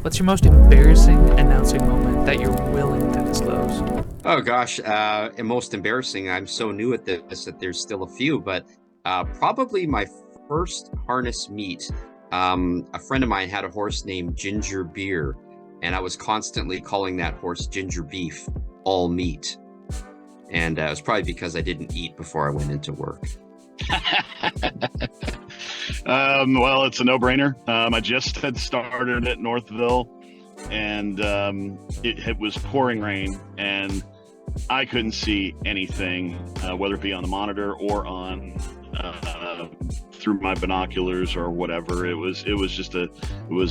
What's your most embarrassing announcing moment that you're willing to disclose? Oh gosh, and most embarrassing. I'm so new at this that there's still a few, but probably my first harness meet. A friend of mine had a horse named Ginger Beer, and I was constantly calling that horse Ginger Beef all meet. And it was probably because I didn't eat before I went into work. Well, it's a no-brainer. I just had started at Northville, and it was pouring rain, and I couldn't see anything, whether it be on the monitor or on through my binoculars or whatever. It was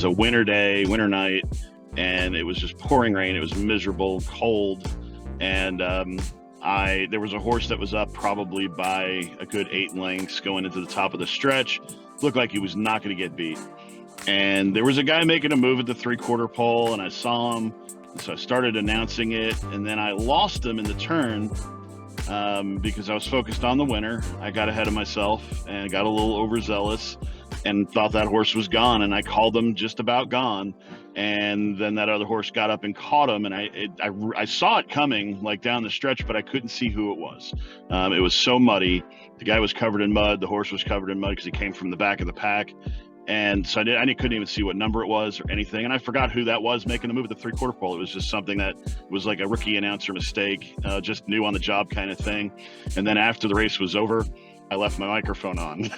a winter day, winter night, and it was just pouring rain. It was miserable, cold, and there was a horse that was up probably by a good 8 lengths going into the top of the stretch. Looked like he was not going to get beat. And there was a guy making a move at the 3/4 pole, and I saw him. And so I started announcing it, and then I lost him in the turn because I was focused on the winner. I got ahead of myself and got a little overzealous and thought that horse was gone, and I called him just about gone. And then that other horse got up and caught him, and I saw it coming like down the stretch, but I couldn't see who it was. It was so muddy. The guy was covered in mud. The horse was covered in mud because he came from the back of the pack. And so I couldn't even see what number it was or anything. And I forgot who that was making the move at the 3/4 pole. It was just something that was like a rookie announcer mistake, just new on the job kind of thing. And then after the race was over, I left my microphone on.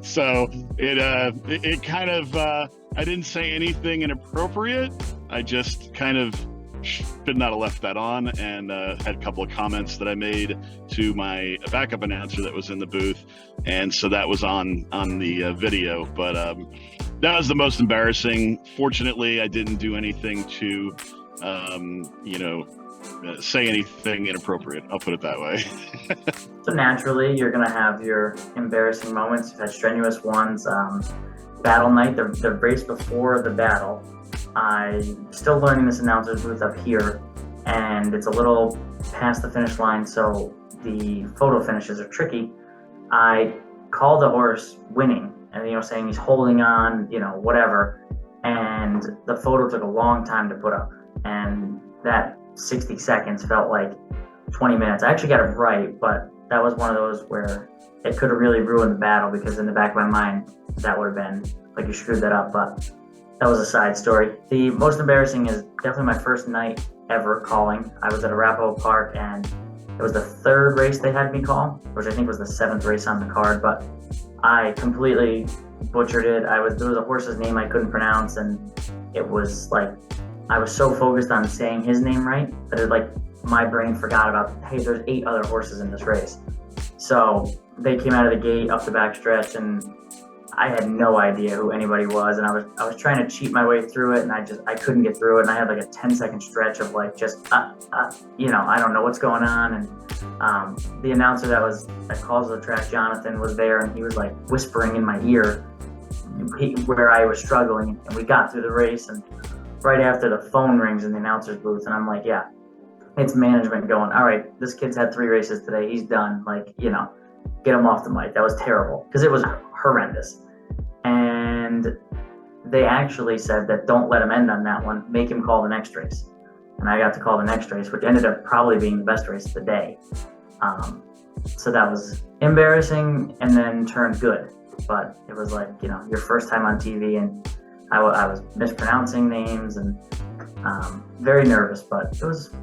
So it kind of, I didn't say anything inappropriate. I just kind of should not have left that on, and had a couple of comments that I made to my backup announcer that was in the booth, and so that was on the video. But that was the most embarrassing. Fortunately, I didn't do anything to say anything inappropriate. I'll put it that way. So naturally, you're going to have your embarrassing moments. You've had strenuous ones. Battle night, the race before the battle, I'm still learning this announcer's booth up here, and it's a little past the finish line, so the photo finishes are tricky. I called the horse winning, and saying he's holding on, whatever, and the photo took a long time to put up, and that 60 seconds felt like 20 minutes. I actually got it right, but that was one of those where it could have really ruined the battle, because in the back of my mind, that would have been like you screwed that up, but that was a side story. The most embarrassing is definitely my first night ever calling. I was at Arapahoe Park, and it was the 3rd race they had me call, which I think was the 7th race on the card, but I completely butchered it. There was a horse's name I couldn't pronounce, and it was like, I was so focused on saying his name right that my brain forgot about, hey, there's 8 other horses in this race. So they came out of the gate up the back stretch, and I had no idea who anybody was, and I was trying to cheat my way through it, and I couldn't get through it, and I had like a 10-second stretch of I don't know what's going on, and the announcer that calls the track, Jonathan, was there, and he was like whispering in my ear where I was struggling, and we got through the race, and right after the phone rings in the announcer's booth, and I'm like, yeah, it's management going, all right, this kid's had 3 races today, he's done, get him off the mic. That was terrible, because it was horrendous. And they actually said that don't let him end on that one, make him call the next race. And I got to call the next race, which ended up probably being the best race of the day. So that was embarrassing and then turned good. But it was your first time on TV, and I was mispronouncing names and very nervous, but it was,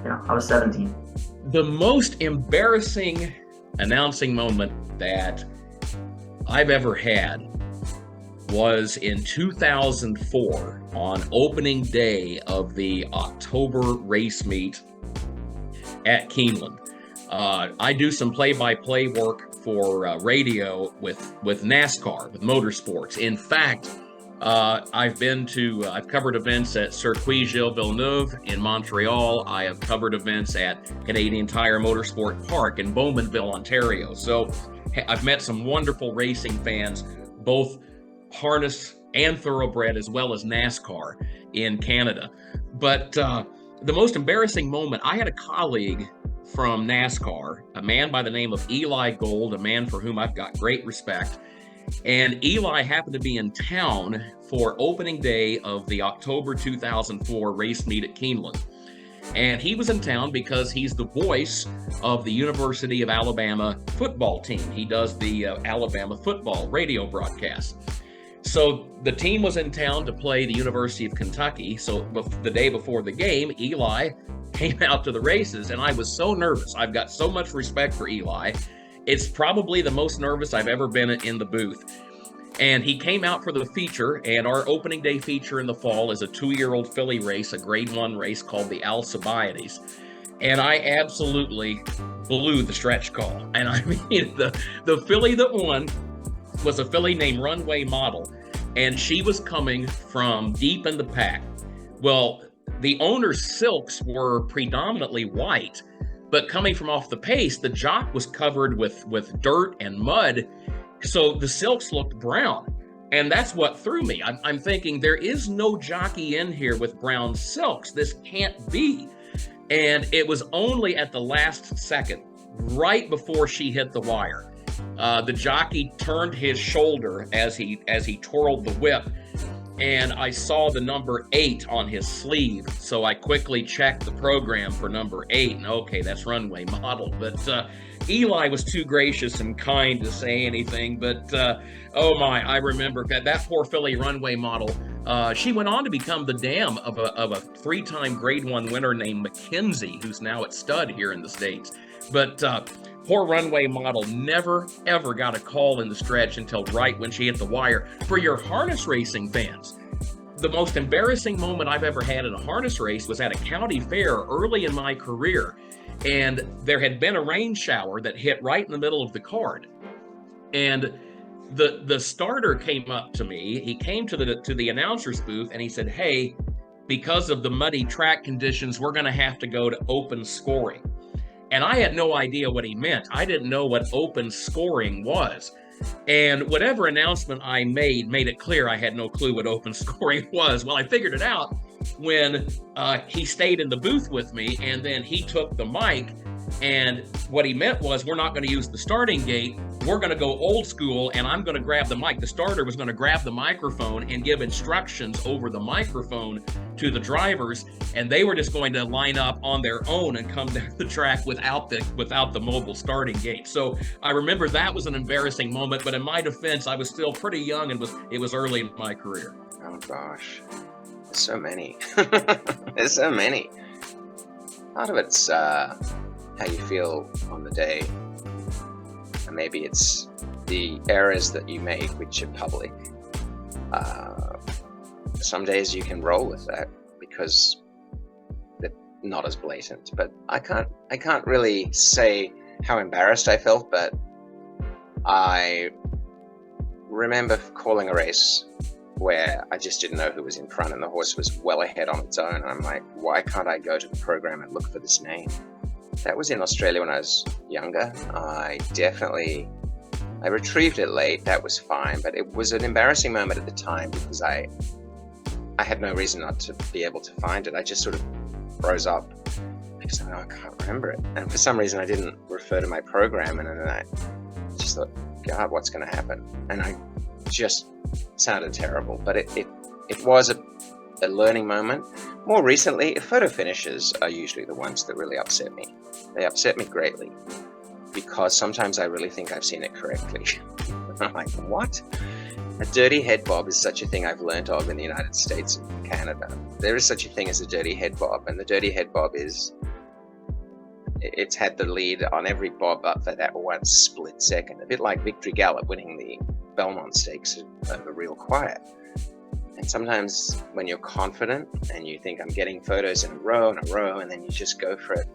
I was 17. The most embarrassing announcing moment that I've ever had was in 2004 on opening day of the October race meet at Keenland. I do some play-by-play work for radio with NASCAR, with motorsports. In fact, I've covered events at Circuit Gilles Villeneuve in Montreal. I have covered events at Canadian Tire Motorsport Park in Bowmanville, Ontario. So I've met some wonderful racing fans, both harness and thoroughbred, as well as NASCAR in Canada. But the most embarrassing moment, I had a colleague from NASCAR, a man by the name of Eli Gold, a man for whom I've got great respect. And Eli happened to be in town for opening day of the October 2004 race meet at Keenland. And he was in town because he's the voice of the University of Alabama football team. He does the Alabama football radio broadcast. So the team was in town to play the University of Kentucky. So the day before the game, Eli came out to the races, and I was so nervous. I've got so much respect for Eli. It's probably the most nervous I've ever been in the booth. And he came out for the feature, and our opening day feature in the fall is a 2-year-old filly race, a grade 1 race called the Alcibiades. And I absolutely blew the stretch call. And I mean, the filly that won was a filly named Runway Model, and she was coming from deep in the pack. Well, the owner's silks were predominantly white, but coming from off the pace, the jock was covered with dirt and mud, so the silks looked brown. And that's what threw me. I'm thinking, there is no jockey in here with brown silks. This can't be. And it was only at the last second, right before she hit the wire, the jockey turned his shoulder as he twirled the whip, and I saw the number 8 on his sleeve. So I quickly checked the program for number 8, and okay, that's Runway Model. But Eli was too gracious and kind to say anything. But oh my, I remember that poor filly Runway Model. She went on to become the dam of a 3-time Grade 1 winner named McKelvie, who's now at stud here in the States. But poor Runway Model never, ever got a call in the stretch until right when she hit the wire. For your harness racing fans, the most embarrassing moment I've ever had in a harness race was at a county fair early in my career. And there had been a rain shower that hit right in the middle of the card. And the starter came up to me. He came to the announcer's booth, and he said, "Hey, because of the muddy track conditions, we're going to have to go to open scoring." And I had no idea what he meant. I didn't know what open scoring was. And whatever announcement I made it clear I had no clue what open scoring was. Well, I figured it out when he stayed in the booth with me, and then he took the mic, and what he meant was, we're not going to use the starting gate. We're going to go old school, and I'm going to grab the mic. The starter was going to grab the microphone and give instructions over the microphone to the drivers, and they were just going to line up on their own and come down the track without the mobile starting gate. So I remember that was an embarrassing moment, but in my defense, I was still pretty young, and it was early in my career. Oh gosh, there's so many. There's so many. Part of it's how you feel on the day, and maybe it's the errors that you make, which are public. Some days you can roll with that because they're not as blatant. But I can't really say how embarrassed I felt, but I remember calling a race where I just didn't know who was in front, and the horse was well ahead on its own. And I'm like, why can't I go to the program and look for this name? That was in Australia when I was younger. I retrieved it late. That was fine, but it was an embarrassing moment at the time because I had no reason not to be able to find it. I just sort of froze up because I can't remember it. And for some reason, I didn't refer to my program, and then I just thought, God, what's going to happen? And I just sounded terrible. But it was a learning moment. More recently, photo finishes are usually the ones that really upset me. They upset me greatly because sometimes I really think I've seen it correctly. I'm like, what? A dirty head bob is such a thing I've learnt of in the United States and Canada. There is such a thing as a dirty head bob, and the dirty head bob it's had the lead on every bob up for that one split second. A bit like Victory Gallop winning the Belmont Stakes over Real Quiet. And sometimes when you're confident and you think I'm getting photos in a row, and then you just go for it.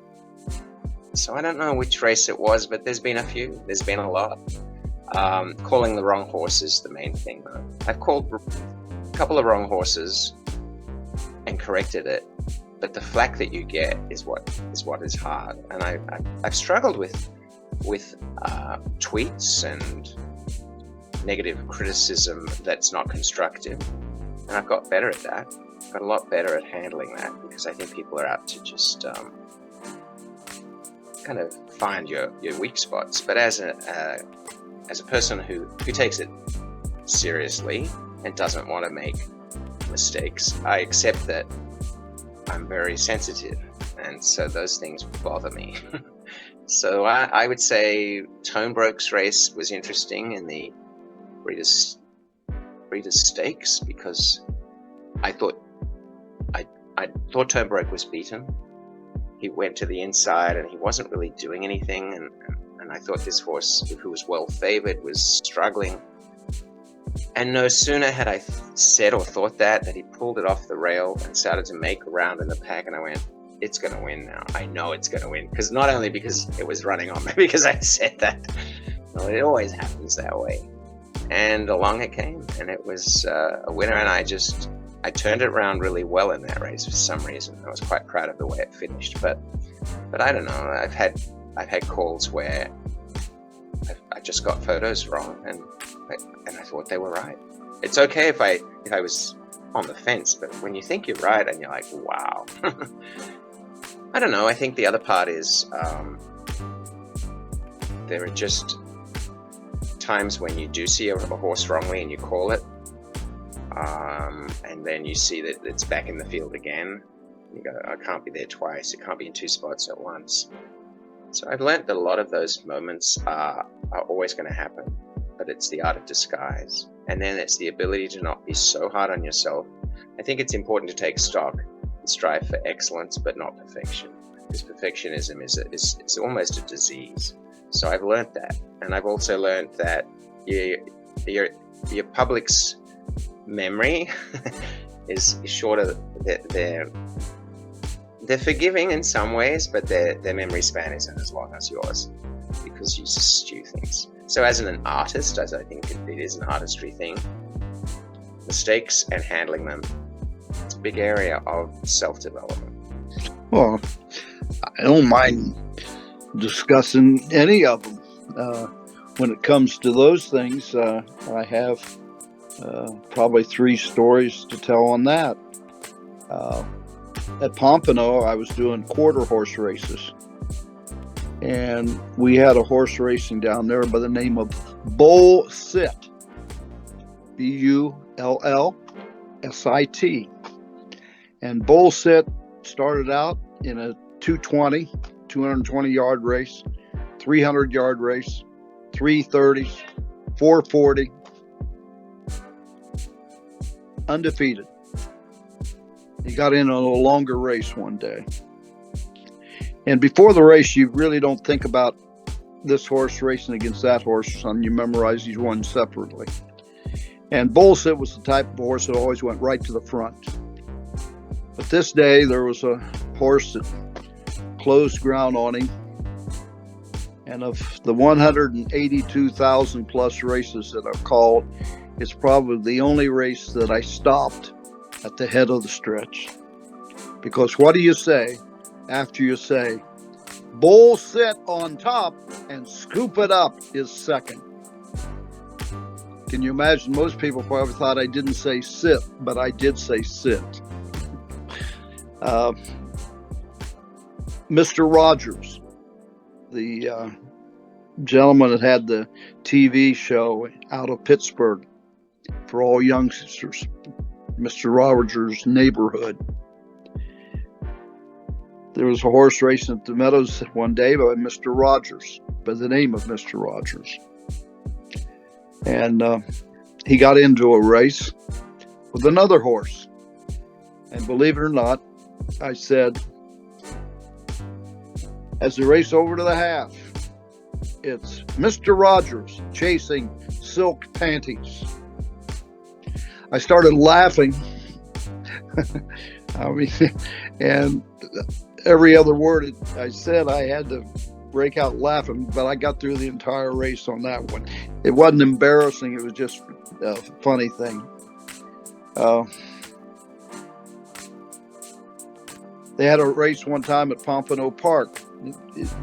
So I don't know which race it was, but there's been a few. There's been a lot. Calling the wrong horse is the main thing, though. I've called a couple of wrong horses and corrected it, but the flack that you get is what is hard. And I've struggled with tweets and negative criticism that's not constructive, and I've got better at that. I've got a lot better at handling that because I think people are out to just kind of find your weak spots. But as as a person who takes it seriously and doesn't want to make mistakes, I accept that I'm very sensitive, and so those things bother me. So I would say Tonebroke's race was interesting in the Breeders' Stakes, because I thought Tonebroke was beaten. He went to the inside and he wasn't really doing anything, and I thought this horse, who was well favored, was struggling. And no sooner had I said or thought that he pulled it off the rail and started to make a round in the pack, and I went, it's going to win now. I know it's going to win, because not only because it was running on me, because I said that. Well, it always happens that way. And along it came, and it was a winner, and I turned it around really well in that race for some reason. I was quite proud of the way it finished, but I don't know. I've had calls where I just got photos wrong, and I thought they were right. It's okay if I was on the fence, but when you think you're right and you're like, wow. I don't know. I think the other part is there are just times when you do see a horse wrongly and you call it, and then you see that it's back in the field again. You go, I can't be there twice. It can't be in two spots at once. So I've learned that a lot of those moments are always going to happen, but it's the art of disguise. And then it's the ability to not be so hard on yourself. I think it's important to take stock and strive for excellence, but not perfection, because perfectionism is almost a disease. So I've learned that. And I've also learned that your public's memory is shorter. They're forgiving in some ways, but their memory span isn't as long as yours, because you just stew things. So as an artist, as I think it is an artistry thing, mistakes and handling them, it's a big area of self-development. Well, I don't mind discussing any of them. When it comes to those things, I have probably 3 stories to tell on that. At Pompano, I was doing quarter horse races, and we had a horse racing down there by the name of Bullsit, Bullsit. And Bullsit started out in a 220-yard race, 300-yard race, 330s, 440, undefeated. He got in on a longer race one day. And before the race, you really don't think about this horse racing against that horse, and you memorize each one separately. And Bullsit was the type of horse that always went right to the front. But this day, there was a horse that closed ground on him. And of the 182,000 plus races that I've called, it's probably the only race that I stopped at the head of the stretch. Because what do you say after you say, bull sit on top and scoop it up is second? Can you imagine? Most people probably thought I didn't say sit, but I did say sit. Mr. Rogers, the gentleman that had the TV show out of Pittsburgh for all youngsters, Mr. Rogers' Neighborhood. There was a horse racing at the Meadows one day by Mr. Rogers, by the name of Mr. Rogers. And he got into a race with another horse. And believe it or not, I said, as the race over to the half, it's Mr. Rogers chasing Silk Panties. I started laughing. I mean, and every other word I said, I had to break out laughing, but I got through the entire race on that one. It wasn't embarrassing. It was just a funny thing. They had a race one time at Pompano Park.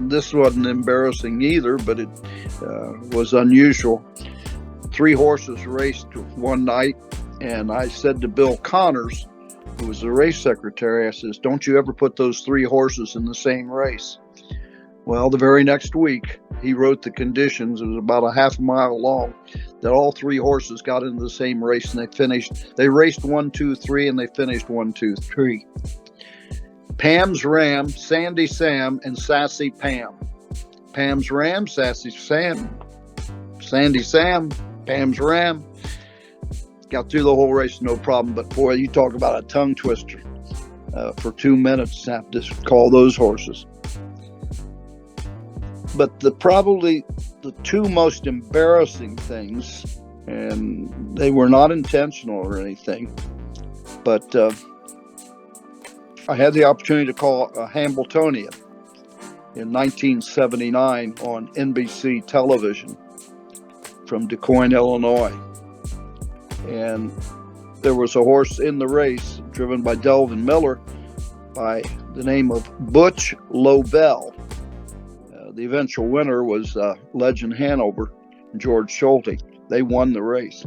This wasn't embarrassing either, but it was unusual. 3 horses raced one night, and I said to Bill Connors, who was the race secretary, I says, don't you ever put those 3 horses in the same race. Well, the very next week, he wrote the conditions. It was about a half a mile long, that all three horses got into the same race, and they raced 1, 2, 3, and they finished 1, 2, 3. Pam's Ram, Sandy Sam, and Sassy Pam. Pam's Ram, Sassy Sam, Sandy Sam, Pam's Ram. Got through the whole race, no problem. But boy, you talk about a tongue twister. For 2 minutes, have to call those horses. But probably the two most embarrassing things, and they were not intentional or anything, but I had the opportunity to call a Hambletonian in 1979 on NBC television from DuQuoin, Illinois. And there was a horse in the race driven by Delvin Miller by the name of Butch Lobel. The eventual winner was Legend Hanover and George Schulte. They won the race.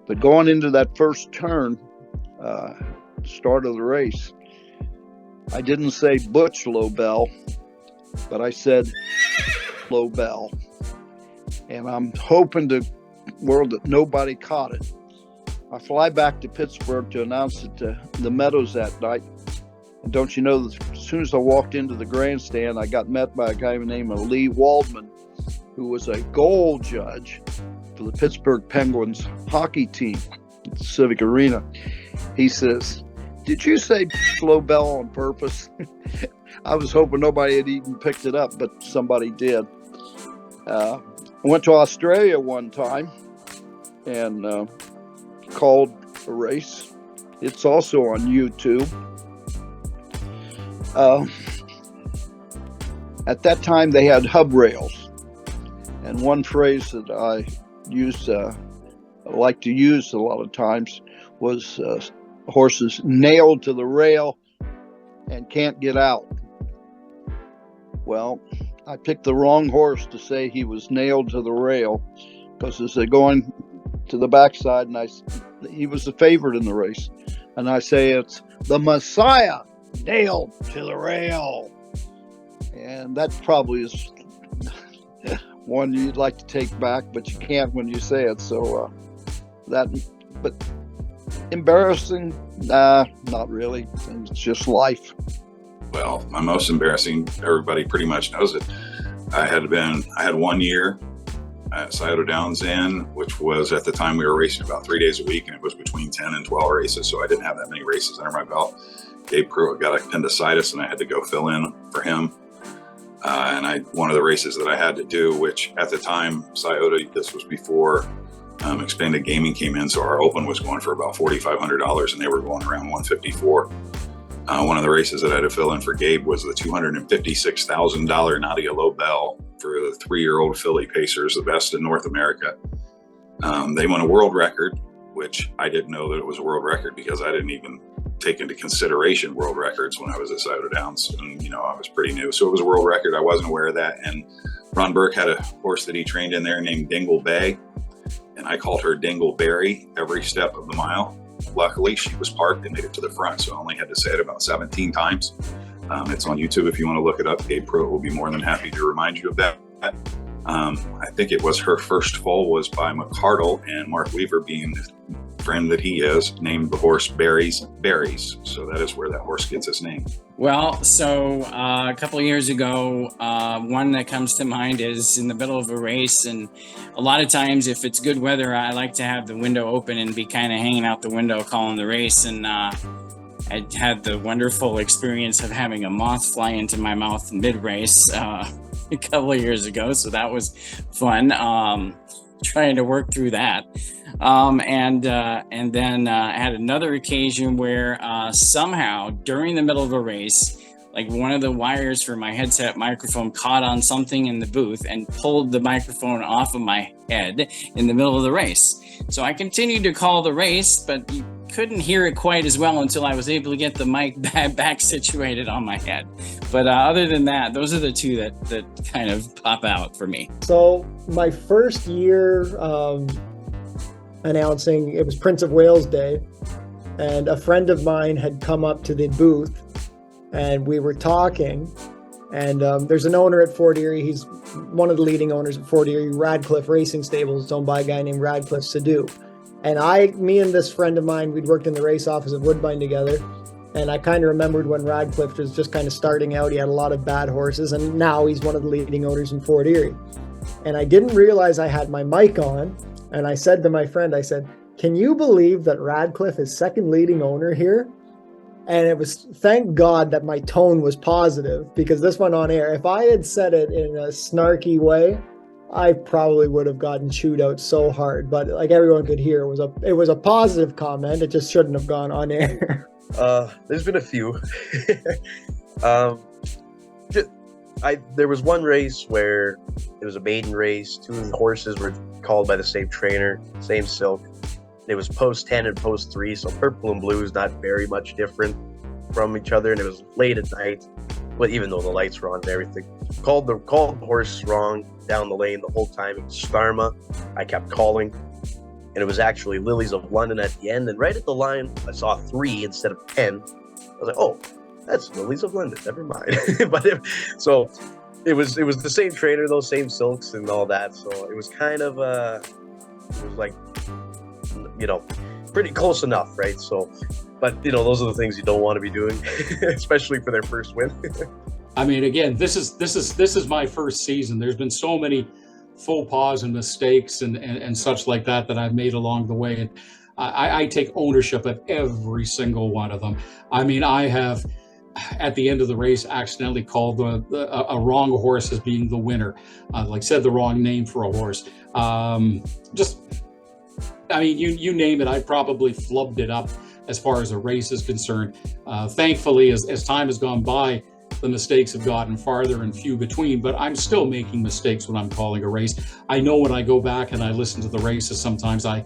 But going into that first turn, start of the race, I didn't say Butch Lobel, but I said Lobel. And I'm hoping to world that nobody caught it. I fly back to Pittsburgh to announce it to the Meadows that night. And don't you know, as soon as I walked into the grandstand, I got met by a guy named Lee Waldman, who was a goal judge for the Pittsburgh Penguins hockey team at the Civic Arena. He says, "Did you say Lobel on purpose?" I was hoping nobody had even picked it up, but somebody did. I went to Australia one time and called a race. It's also on YouTube. At that time, they had hub rails, and one phrase that I like to use a lot of times was horses nailed to the rail and can't get out. Well, I picked the wrong horse to say he was nailed to the rail, because as they're going to the backside, and he was the favorite in the race, and I say it's the Messiah nailed to the rail. And that probably is one you'd like to take back, but you can't when you say it. So but embarrassing? Nah, not really. It's just life. Well, my most embarrassing, everybody pretty much knows it. I had 1 year at Scioto Downs Inn, which was at the time we were racing about 3 days a week, and it was between 10 and 12 races. So I didn't have that many races under my belt. Gabe Pruitt got appendicitis, and I had to go fill in for him. One of the races that I had to do, which at the time, Scioto, this was before expanded gaming came in, so our open was going for about $4,500, and they were going around $154. One of the races that I had to fill in for Gabe was the $256,000 Nadia Lobel for the 3-year-old filly Pacers, the best in North America. They won a world record, which I didn't know that it was a world record because I didn't even take into consideration world records when I was at Scioto Downs, and I was pretty new, so it was a world record. I wasn't aware of that. And Ron Burke had a horse that he trained in there named Dingle Bay, and I called her Dingleberry every step of the mile. Luckily, she was parked and made it to the front, so I only had to say it about 17 times. It's on YouTube if you want to look it up. Gabe Pruitt will be more than happy to remind you of that. I think it was her first foal was by McCardle, and Mark Weaver, being the friend that he is, named the horse Berries. So that is where that horse gets its name. Well, so a couple of years ago, one that comes to mind is in the middle of a race, and a lot of times if it's good weather, I like to have the window open and be kind of hanging out the window calling the race. And I had the wonderful experience of having a moth fly into my mouth mid-race a couple of years ago, so that was fun. Trying to work through that. And then I had another occasion where somehow during the middle of a race, like one of the wires for my headset microphone caught on something in the booth and pulled the microphone off of my head in the middle of the race. So I continued to call the race, but you couldn't hear it quite as well until I was able to get the mic back situated on my head. But other than that, those are the two that kind of pop out for me. So my first year announcing, it was Prince of Wales Day, and a friend of mine had come up to the booth and we were talking, and there's an owner at Fort Erie. He's one of the leading owners of Fort Erie Radcliffe Racing Stables. It's owned by a guy named Radcliffe Sadu. And me and this friend of mine, we'd worked in the race office of Woodbine together. And I kind of remembered when Radcliffe was just kind of starting out. He had a lot of bad horses, and now he's one of the leading owners in Fort Erie. And I didn't realize I had my mic on. And I said to my friend, I said, "Can you believe that Radcliffe is second leading owner here?" And it was, thank God that my tone was positive, because this went on air. If I had said it in a snarky way, I probably would have gotten chewed out so hard. But like everyone could hear, it was a positive comment. It just shouldn't have gone on air. There's been a few. There was one race where it was a maiden race. Two horses were called by the same trainer, same silk. It was post 10 and post 3, so purple and blue is not very much different from each other, and it was late at night, but even though the lights were on and everything. Called the horse wrong down the lane the whole time. It was Starma. I kept calling, and it was actually Lilies of London at the end, and right at the line, I saw 3 instead of 10. I was like, oh, that's Lilies of London, never mind. So it was the same trainer, those same silks and all that, so it was kind of, it was like, pretty close enough, right? So, but those are the things you don't want to be doing, especially for their first win. I mean, again, this is my first season. There's been so many faux pas and mistakes and such like that I've made along the way, and I take ownership of every single one of them. I mean, I have, at the end of the race, accidentally called a wrong horse as being the winner, said the wrong name for a horse. I mean, you name it, I probably flubbed it up as far as a race is concerned. Thankfully, as time has gone by, the mistakes have gotten farther and few between, but I'm still making mistakes when I'm calling a race. I know when I go back and I listen to the races, sometimes I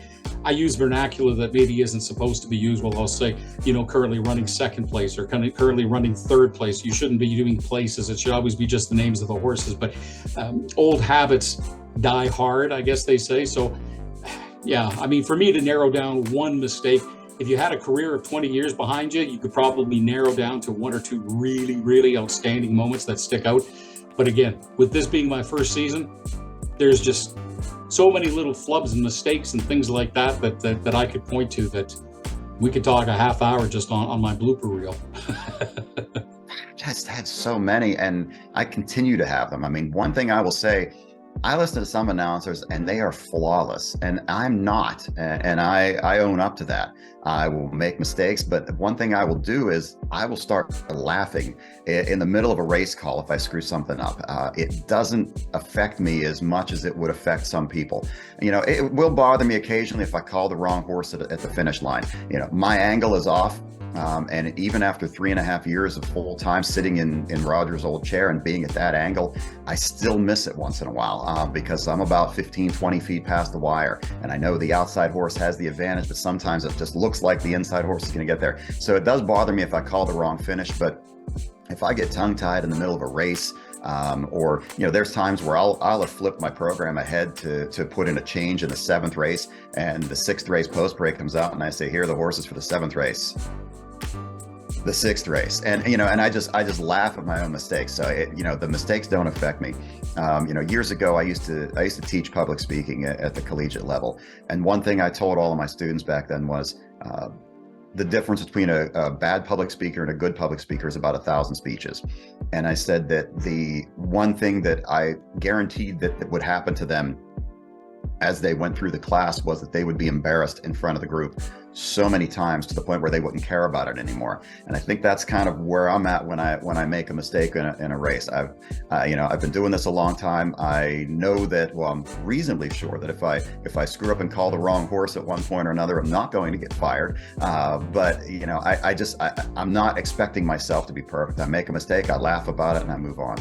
use vernacular that maybe isn't supposed to be used. Well, I'll say, currently running second place or currently running third place. You shouldn't be doing places. It should always be just the names of the horses. But old habits die hard, I guess they say. So, yeah, I mean, for me to narrow down one mistake, if you had a career of 20 years behind you, you could probably narrow down to 1 or 2 really, really outstanding moments that stick out. But again, with this being my first season, there's just so many little flubs and mistakes and things like that I could point to that we could talk a half hour just on my blooper reel. Just had so many, and I continue to have them. I mean, one thing I will say, I listen to some announcers and they are flawless, and I'm not, and I own up to that. I will make mistakes, but one thing I will do is I will start laughing in the middle of a race call if I screw something up. It doesn't affect me as much as it would affect some people. It will bother me occasionally if I call the wrong horse at the finish line. My angle is off. And even after 3.5 years of full time sitting in Roger's old chair and being at that angle, I still miss it once in a while because I'm about 15, 20 feet past the wire. And I know the outside horse has the advantage, but sometimes it just looks like the inside horse is going to get there. So it does bother me if I call the wrong finish, but if I get tongue tied in the middle of a race, or there's times where I'll have flipped my program ahead to put in a change in the 7th race, and the 6th race post break comes out and I say, here are the horses for the 7th race. The 6th race, and I just laugh at my own mistakes. So the mistakes don't affect me. Years ago I used to teach public speaking at the collegiate level, and one thing I told all of my students back then was the difference between a bad public speaker and a good public speaker is about 1,000 speeches. And I said that the one thing that I guaranteed that would happen to them as they went through the class was that they would be embarrassed in front of the group so many times to the point where they wouldn't care about it anymore. And I think that's kind of where I'm at when I make a mistake in a race. I've been doing this a long time. I know that, well, I'm reasonably sure that if I screw up and call the wrong horse at one point or another, I'm not going to get fired. But I'm not expecting myself to be perfect. I make a mistake, I laugh about it, and I move on.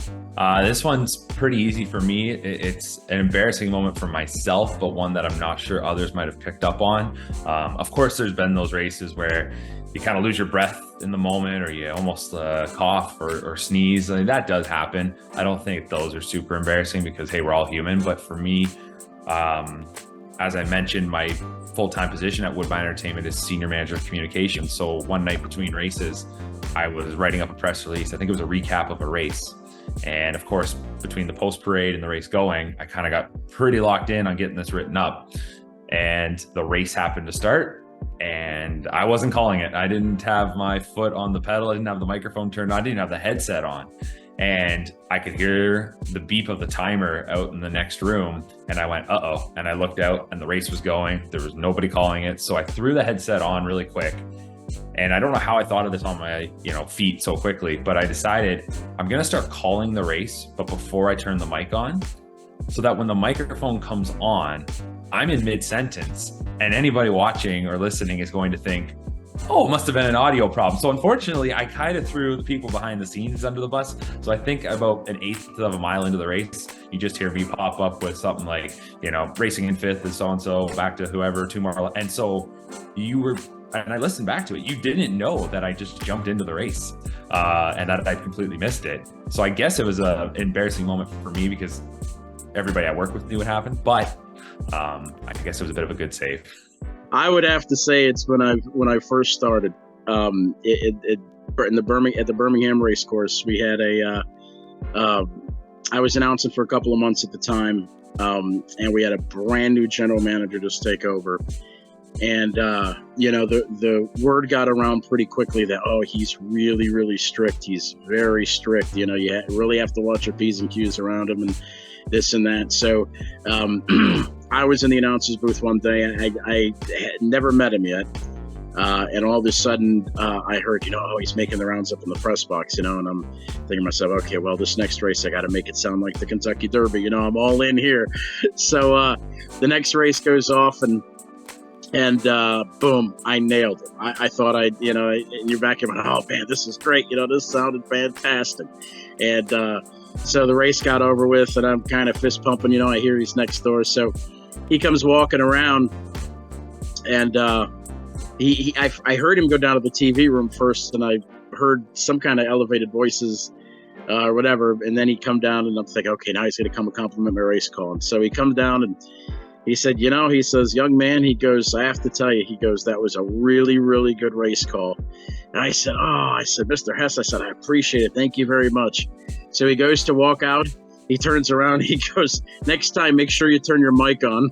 This one's pretty easy for me. It's an embarrassing moment for myself, but one that I'm not sure others might have picked up on. Of course, there's been those races where you kind of lose your breath in the moment, or you almost cough or sneeze. I mean, that does happen. I don't think those are super embarrassing because, hey, we're all human. But for me, as I mentioned, my full-time position at Woodbine Entertainment is senior manager of communications. So one night between races, I was writing up a press release. I think it was a recap of a race. And of course, between the post parade and the race going, I kind of got pretty locked in on getting this written up. And the race happened to start, and I wasn't calling it. I didn't have my foot on the pedal. I didn't have the microphone turned on. I didn't have the headset on. And I could hear the beep of the timer out in the next room. And I went, uh-oh. And I looked out, and the race was going. There was nobody calling it. So I threw the headset on really quick. And I don't know how I thought of this on my, feet so quickly, but I decided I'm going to start calling the race, but before I turn the mic on, so that when the microphone comes on, I'm in mid-sentence, and anybody watching or listening is going to think, oh, it must have been an audio problem. So unfortunately, I kind of threw the people behind the scenes under the bus. So I think about an eighth of a mile into the race, you just hear me pop up with something like, racing in fifth is so-and-so, back to whoever, 2 more. And so and I listened back to it. You didn't know that I just jumped into the race and that I completely missed it. So I guess it was an embarrassing moment for me because everybody I work with knew what happened. But I guess it was a bit of a good save. I would have to say it's when I first started. At the Birmingham Racecourse, we had I was announcing for a couple of months at the time, and we had a brand new general manager just take over. And, the word got around pretty quickly that, he's really, really strict. He's very strict. You really have to watch your P's and Q's around him and this and that. So I was in the announcer's booth one day. I had never met him yet. And all of a sudden I heard, he's making the rounds up in the press box, and I'm thinking to myself, okay, well, this next race, I got to make it sound like the Kentucky Derby. I'm all in here. So the next race goes off, and boom, I nailed it. I thought in your back of my, oh man, this is great. This sounded fantastic. And so the race got over with, and I'm kind of fist pumping, I hear he's next door. So he comes walking around, and I heard him go down to the TV room first, and I heard some kind of elevated voices or whatever. And then he come down, and I'm thinking, okay, now he's going to come and compliment my race call. And so he comes down, and he said, he says, young man, he goes, I have to tell you, he goes, that was a really, really good race call. And I said, Mr. Hess, I said, I appreciate it. Thank you very much. So he goes to walk out. He turns around. He goes, next time, make sure you turn your mic on.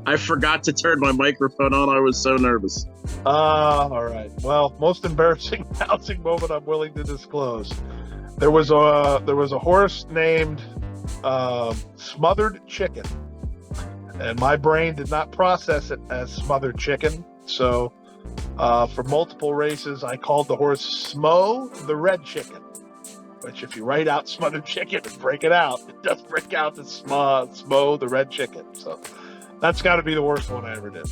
I forgot to turn my microphone on. I was so nervous. All right. Well, most embarrassing announcing moment I'm willing to disclose. There was a horse named Smothered Chicken, and my brain did not process it as Smothered Chicken. So for multiple races, I called the horse Smo the Red Chicken, which if you write out Smothered Chicken and break it out, it does break out to Smo the Red Chicken. So that's got to be the worst one I ever did.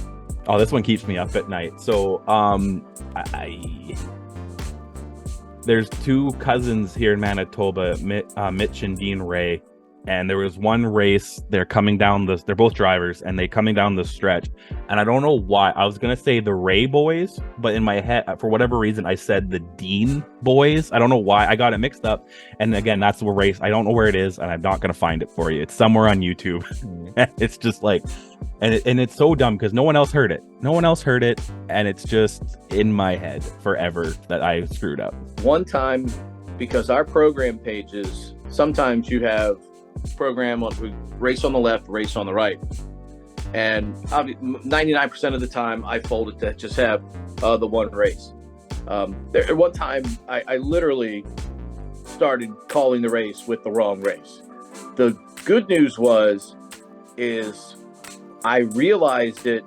Oh, this one keeps me up at night. So there's two cousins here in Manitoba, Mitch and Dean Ray, and there was one race. They're coming down they're both drivers, and they coming down the stretch, and I don't know why I was gonna say the Ray boys, but in my head, for whatever reason, I said the Dean boys. I don't know why I got it mixed up. And again, that's the race. I don't know where it is, and I'm not gonna find it for you. It's somewhere on YouTube. It's just like, and it's so dumb because no one else heard it. And it's just in my head forever that I screwed up. One time, because our program pages, sometimes you have program on race on the left, race on the right. And 99% of the time I folded to just have the one race. At one time, I literally started calling the race with the wrong race. The good news is I realized it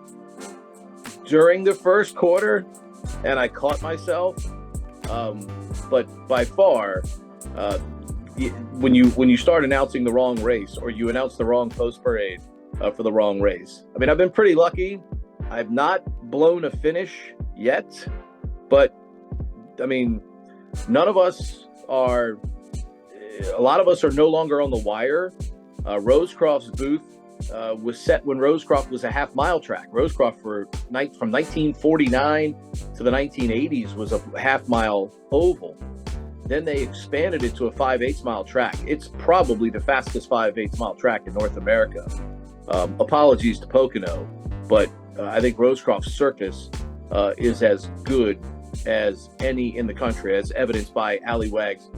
during the first quarter, and I caught myself. But by far, when you start announcing the wrong race, or you announce the wrong post parade for the wrong race. I mean, I've been pretty lucky. I've not blown a finish yet, but I mean, a lot of us are no longer on the wire. Rosecroft's booth was set when Rosecroft was a half-mile track. Rosecroft from 1949 to the 1980s was a half-mile oval. Then they expanded it to a 5/8 mile track. It's probably the fastest 5/8 mile track in North America. Apologies to Pocono, but I think Rosecroft Circus is as good as any in the country, as evidenced by Allywag's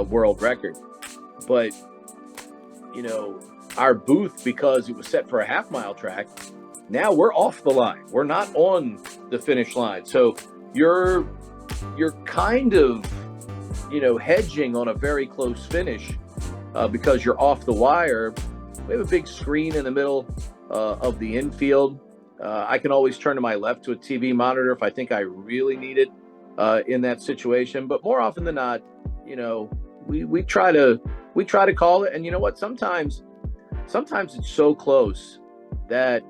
world record. But, you know, our booth, because it was set for a half-mile track, now we're off the line. We're not on the finish line. So you're kind of, you know, hedging on a very close finish because you're off the wire. We have a big screen in the middle of the infield. I can always turn to my left to a TV monitor if I think I really need it in that situation. But more often than not, you know, we try to call it. And you know what? Sometimes it's so close that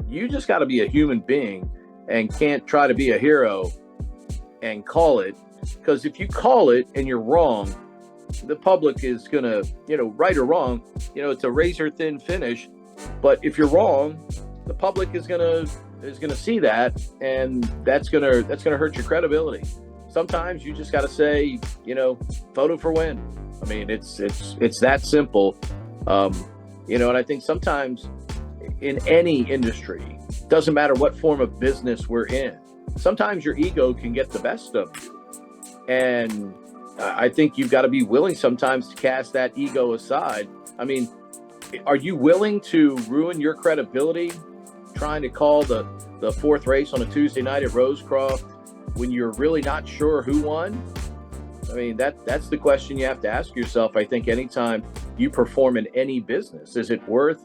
you just got to be a human being and can't try to be a hero and call it. Because if you call it and you're wrong, the public is going to, you know, right or wrong, you know, it's a razor thin finish. But if you're wrong, the public is going to see that, and that's going to hurt your credibility. Sometimes you just got to say, you know, photo for win. I mean, it's that simple. You know, and I think sometimes in any industry, doesn't matter what form of business we're in, sometimes your ego can get the best of you. And I think you've got to be willing sometimes to cast that ego aside. I mean, are you willing to ruin your credibility trying to call the fourth race on a Tuesday night at Rosecroft when you're really not sure who won? I mean, that's the question you have to ask yourself, I think, anytime you perform in any business. Is it worth,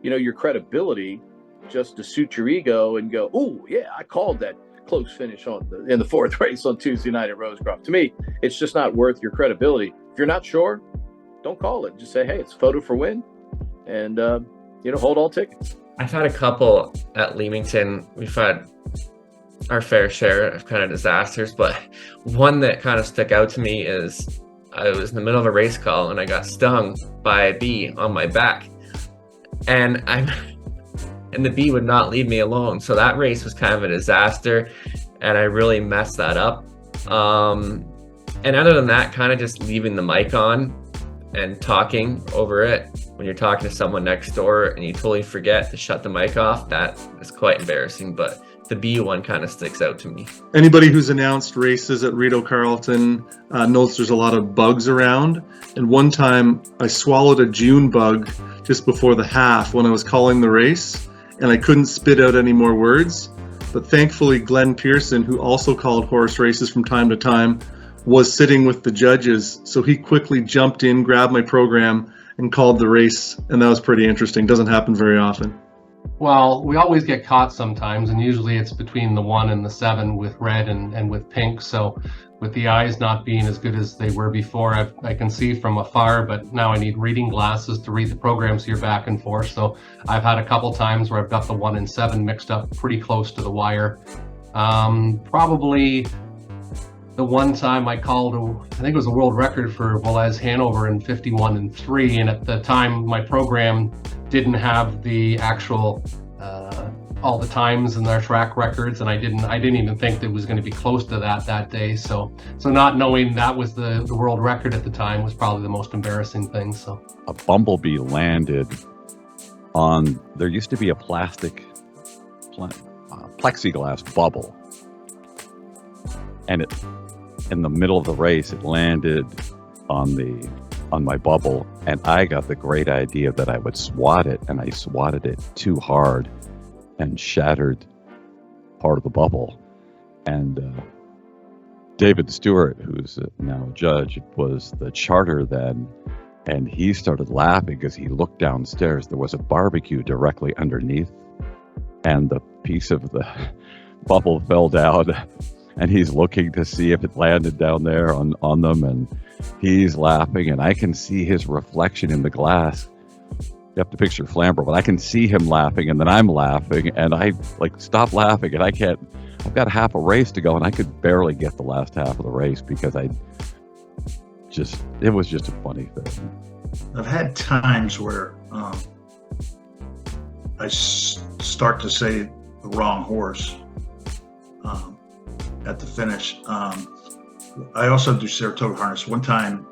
you know, your credibility just to suit your ego and go, oh, yeah, I called that close finish in the fourth race on Tuesday night at Rosecroft? To me, it's just not worth your credibility. If you're not sure, don't call it. Just say, hey, it's photo for win, and, you know, hold all tickets. I've had a couple at Leamington. We've had our fair share of kind of disasters, but one that kind of stuck out to me is I was in the middle of a race call and I got stung by a bee on my back, and the bee would not leave me alone. So that race was kind of a disaster, and I really messed that up. And other than that, kind of just leaving the mic on and talking over it when you're talking to someone next door and you totally forget to shut the mic off, that is quite embarrassing. But the bee one kind of sticks out to me. Anybody who's announced races at Rito Carlton knows there's a lot of bugs around. And one time I swallowed a June bug just before the half when I was calling the race, and I couldn't spit out any more words. But thankfully, Glenn Pearson, who also called horse races from time to time, was sitting with the judges. So he quickly jumped in, grabbed my program, and called the race. And that was pretty interesting. Doesn't happen very often. Well, we always get caught sometimes, and usually it's between the 1 and the 7 with red and with pink. So with the eyes not being as good as they were before, I can see from afar, but now I need reading glasses to read the programs here back and forth. So I've had a couple times where I've got the 1 and 7 mixed up pretty close to the wire. Probably the one time I called, I think it was a world record for Velez Hanover in 51 and 3. And at the time, my program didn't have the actual all the times and their track records, and I didn't even think that it was going to be close to that day. So not knowing that was the world record at the time was probably the most embarrassing thing. So a bumblebee landed on, there used to be a plastic plexiglass bubble, and it, in the middle of the race, it landed on my bubble, and I got the great idea that I would swat it, and I swatted it too hard and shattered part of the bubble. And David Stewart, who's now a judge, was the charter then, and he started laughing because he looked downstairs. There was a barbecue directly underneath, and the piece of the bubble fell down, and he's looking to see if it landed down there on them, and he's laughing, and I can see his reflection in the glass. You have to picture Flambeau, but I can see him laughing, and then I'm laughing, and I stop laughing, and I've got half a race to go, and I could barely get the last half of the race because it was just a funny thing. I've had times where I start to say the wrong horse at the finish. I also do Saratoga harness. One time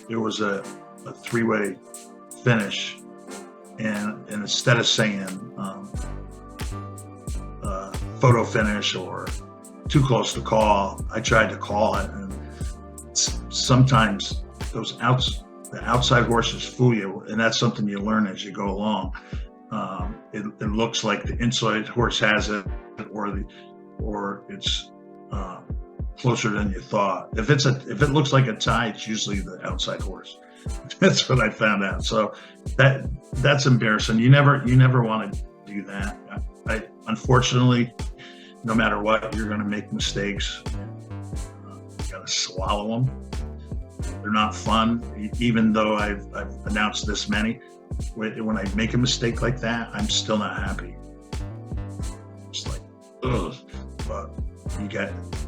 there was a three-way finish, and instead of saying photo finish or too close to call. I tried to call it, and sometimes the outside horses fool you, and that's something you learn as you go along. It looks like the inside horse has it, or it's closer than you thought. If it looks like a tie, it's usually the outside horse. That's what I found out. So that's embarrassing. You never want to do that. Unfortunately, no matter what, you're going to make mistakes. You got to swallow them. They're not fun. Even though I've announced this many, when I make a mistake like that, I'm still not happy. It's like, ugh. But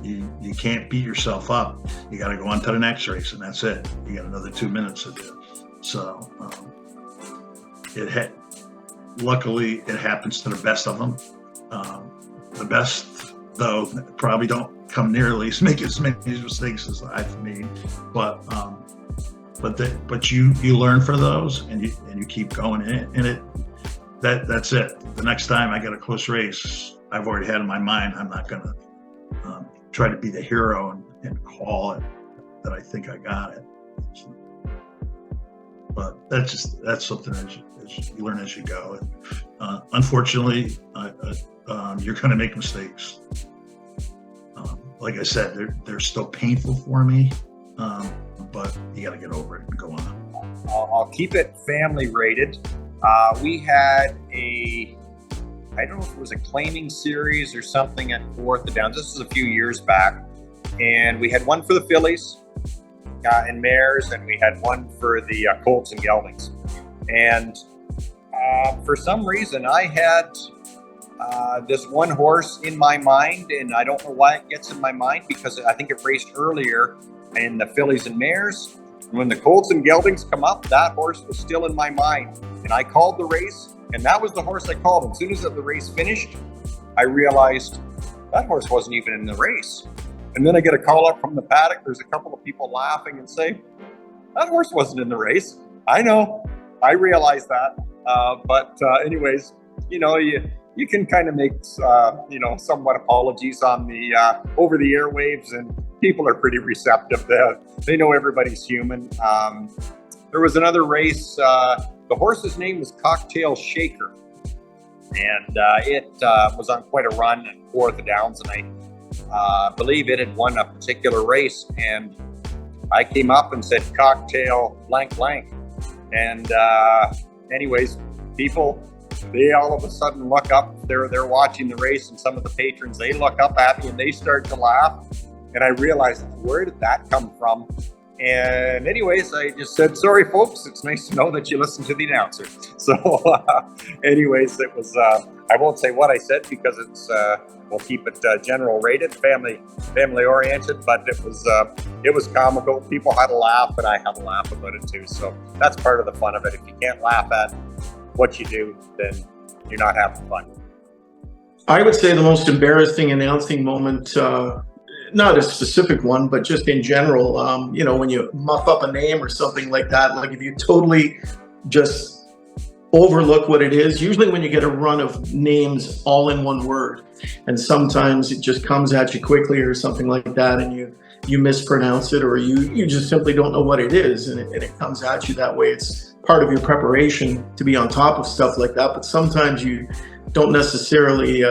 you can't beat yourself up. You got to go on to the next race, and that's it. You got another 2 minutes to do. So luckily it happens to the best of them. The best, though, probably don't come nearly make as many mistakes as I've made. But you learn for those, and you keep going in it. That's it. The next time I get a close race, I've already had in my mind, I'm not gonna try to be the hero and call it that I think I got it. But that's something as you learn as you go. Unfortunately, you're going to make mistakes. Like I said, they're still painful for me, but you got to get over it and go on. I'll keep it family rated. We had I don't know if it was a claiming series or something at 4th and Downs. This was a few years back. And we had one for the fillies and mares, and we had one for the colts and geldings. And for some reason, I had this one horse in my mind, and I don't know why it gets in my mind, because I think it raced earlier in the fillies and mares. When the colts and geldings come up, that horse was still in my mind. And I called the race. And that was the horse I called. As soon as the race finished, I realized that horse wasn't even in the race. And then I get a call up from the paddock. There's a couple of people laughing and say, that horse wasn't in the race. I know. I realized that. But anyways, you can kind of make, somewhat apologies on the over the airwaves, and people are pretty receptive. They know everybody's human. There was another race. The horse's name was Cocktail Shaker, and it was on quite a run at 4th Downs, and I believe it had won a particular race, and I came up and said Cocktail blank blank, and anyways, people, they all of a sudden look up, they're watching the race, and some of the patrons, they look up at me and they start to laugh, and I realized, where did that come from? And anyways, I just said, sorry, folks, it's nice to know that you listen to the announcer. So anyways, it was, I won't say what I said, because it's, we'll keep it general rated, family oriented, but it was comical. People had a laugh, and I had a laugh about it too. So that's part of the fun of it. If you can't laugh at what you do, then you're not having fun. I would say the most embarrassing announcing moment, not a specific one, but just in general, when you muff up a name or something like that, like if you totally just overlook what it is, usually when you get a run of names all in one word, and sometimes it just comes at you quickly or something like that, and you mispronounce it, or you just simply don't know what it is, and it comes at you that way. It's part of your preparation to be on top of stuff like that, but sometimes you don't necessarily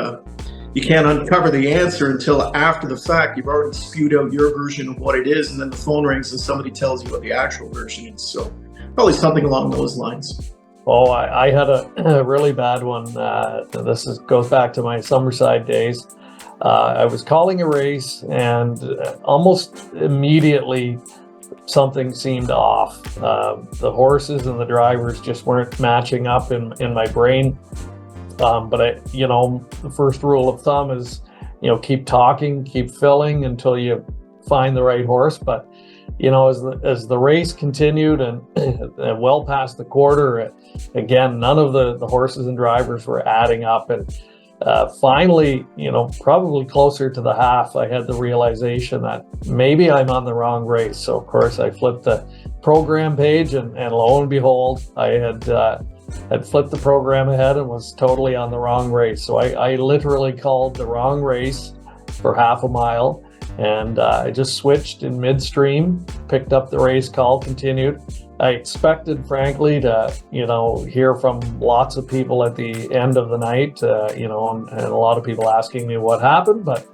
you can't uncover the answer until after the fact. You've already spewed out your version of what it is, and then the phone rings and somebody tells you what the actual version is. So probably something along those lines. Oh, I had a really bad one. This goes back to my Summerside days. I was calling a race, and almost immediately something seemed off. The horses and the drivers just weren't matching up in my brain. But the first rule of thumb is, keep talking, keep filling until you find the right horse. But, as the race continued and well past the quarter, again, none of the horses and drivers were adding up. And finally, probably closer to the half, I had the realization that maybe I'm on the wrong race. So, of course, I flipped the program page, and lo and behold, I had flipped the program ahead and was totally on the wrong race. So I literally called the wrong race, for half a mile. And I just switched in midstream, picked up the race call, continued. I expected, frankly, to, hear from lots of people at the end of the night, and a lot of people asking me what happened, but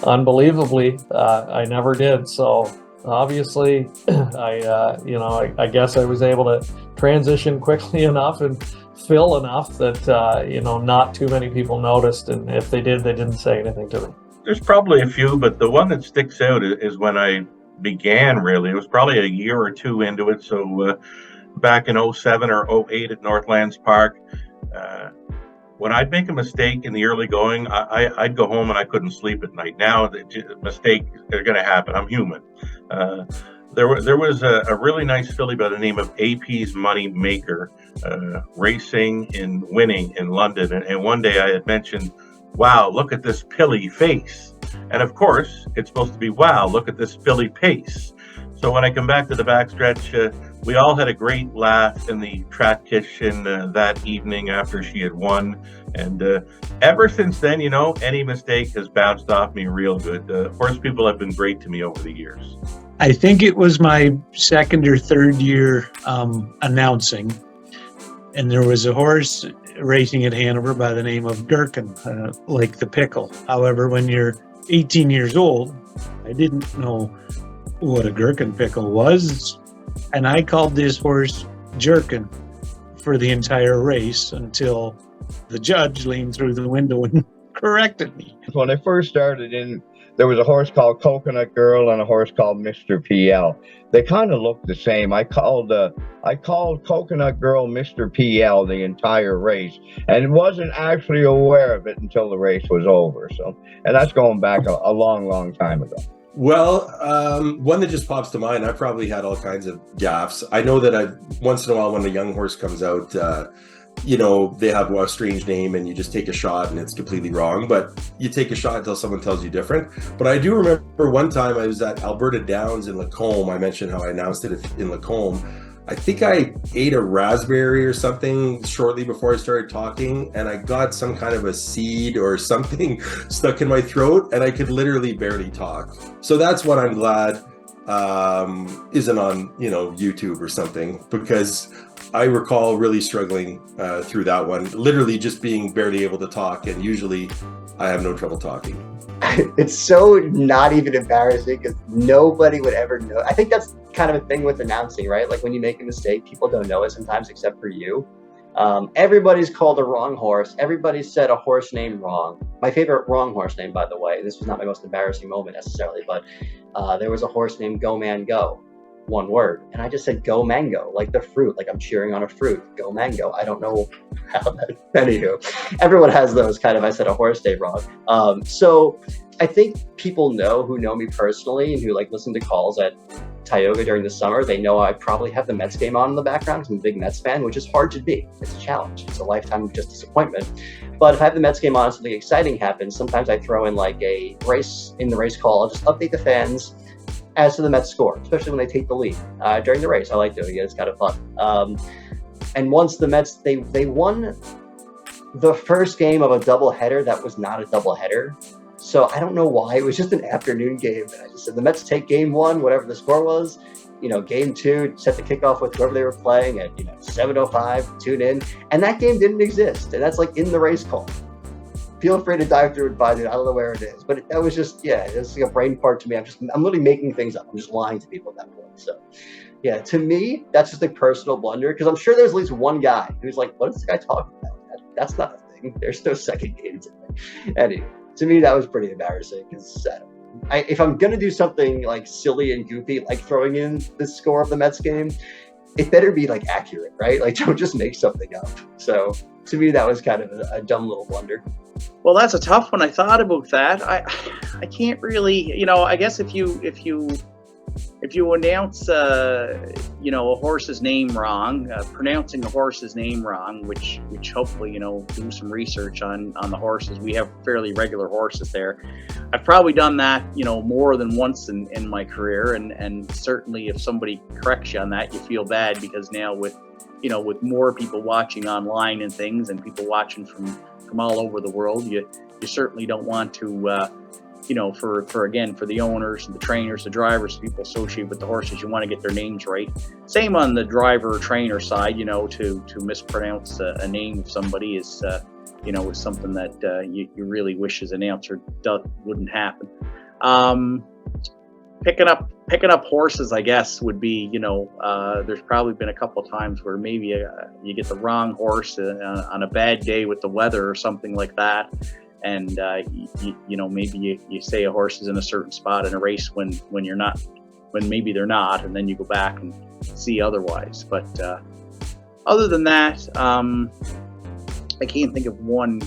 unbelievably, I never did. So obviously, I guess I was able to transition quickly enough and fill enough that, not too many people noticed. And if they did, they didn't say anything to me. There's probably a few, but the one that sticks out is when I began, really. It was probably a year or two into it. So back in 07 or 08 at Northlands Park, when I'd make a mistake in the early going, I'd go home and I couldn't sleep at night. Now, mistakes are going to happen. I'm human. There was a really nice filly by the name of AP's Money Maker, racing and winning in London. And one day I had mentioned, wow, look at this pilly face. And of course, it's supposed to be, wow, look at this filly pace. So when I come back to the backstretch, we all had a great laugh in the track kitchen that evening after she had won. And ever since then, any mistake has bounced off me real good. Horse people have been great to me over the years. I think it was my second or third year announcing. And there was a horse racing at Hanover by the name of Gherkin, like the pickle. However, when you're 18 years old, I didn't know what a gherkin pickle was, and I called this horse Jerkin for the entire race until the judge leaned through the window and corrected me. When I first started in, there was a horse called Coconut Girl and a horse called Mr. PL. They kind of looked the same. I called Coconut Girl Mr. PL the entire race, and wasn't actually aware of it until the race was over. So, and that's going back a long, long time ago. Well, one that just pops to mind, I probably had all kinds of gaffes. I know that once in a while when a young horse comes out, they have a strange name and you just take a shot and it's completely wrong, but you take a shot until someone tells you different. But I do remember one time I was at Alberta Downs in Lacombe. I mentioned how I announced it in Lacombe. I think I ate a raspberry or something shortly before I started talking, and I got some kind of a seed or something stuck in my throat, and I could literally barely talk. So that's what I'm glad isn't on, YouTube or something, because I recall really struggling through that one, literally just being barely able to talk, and usually I have no trouble talking. It's so not even embarrassing because nobody would ever know. I think that's kind of a thing with announcing, right? Like when you make a mistake, people don't know it sometimes except for you. Everybody's called a wrong horse. Everybody said a horse name wrong. My favorite wrong horse name, by the way, this was not my most embarrassing moment necessarily, but there was a horse named Go Man Go, one word. And I just said Go Mango, like the fruit, like I'm cheering on a fruit. Go Mango. I don't know how that, anywho. Everyone has those kind of, I said a horse name wrong. So I think people who know me personally and who like listen to calls at Tioga during the summer, they know I probably have the Mets game on in the background because I'm a big Mets fan, which is hard to be. It's a challenge. It's a lifetime of just disappointment. But if I have the Mets game on, something exciting happens, sometimes I throw in like a race in the race call. I'll just update the fans as to the Mets score, especially when they take the lead during the race. I like doing it. It's kind of fun. And once the Mets, they won the first game of a doubleheader that was not a doubleheader. So I don't know why. It was just an afternoon game. And I just said the Mets take game one, whatever the score was. Game two, set the kickoff with whoever they were playing at 7:05, tune in. And that game didn't exist. And that's like in the race call. Feel free to dive through and find it. I don't know where it is. But that was just, it's like a brain part to me. I'm literally making things up. I'm just lying to people at that point. So yeah, to me, that's just a personal blunder. Because I'm sure there's at least one guy who's like, what is this guy talking about? That's not a thing. There's no second game today. Anyway. To me, that was pretty embarrassing because if I'm going to do something like silly and goofy, like throwing in the score of the Mets game, it better be like accurate, right? Like don't just make something up. So to me, that was kind of a dumb little blunder. Well, that's a tough one. I thought about that. I can't really, I guess if you announce, a horse's name wrong, pronouncing a horse's name wrong, which hopefully, do some research on the horses. We have fairly regular horses there. I've probably done that, more than once in my career. And certainly if somebody corrects you on that, you feel bad because now with more people watching online and things and people watching from all over the world, you certainly don't want to, for the owners and the trainers, the drivers, people associated with the horses, you want to get their names right. Same on the driver trainer side, to mispronounce a name of somebody is something that you really wish as an announcer wouldn't happen. Picking up horses, I guess, would be, there's probably been a couple of times where maybe you get the wrong horse on a bad day with the weather or something like that. And, maybe you say a horse is in a certain spot in a race when maybe they're not, and then you go back and see otherwise. But other than that, I can't think of one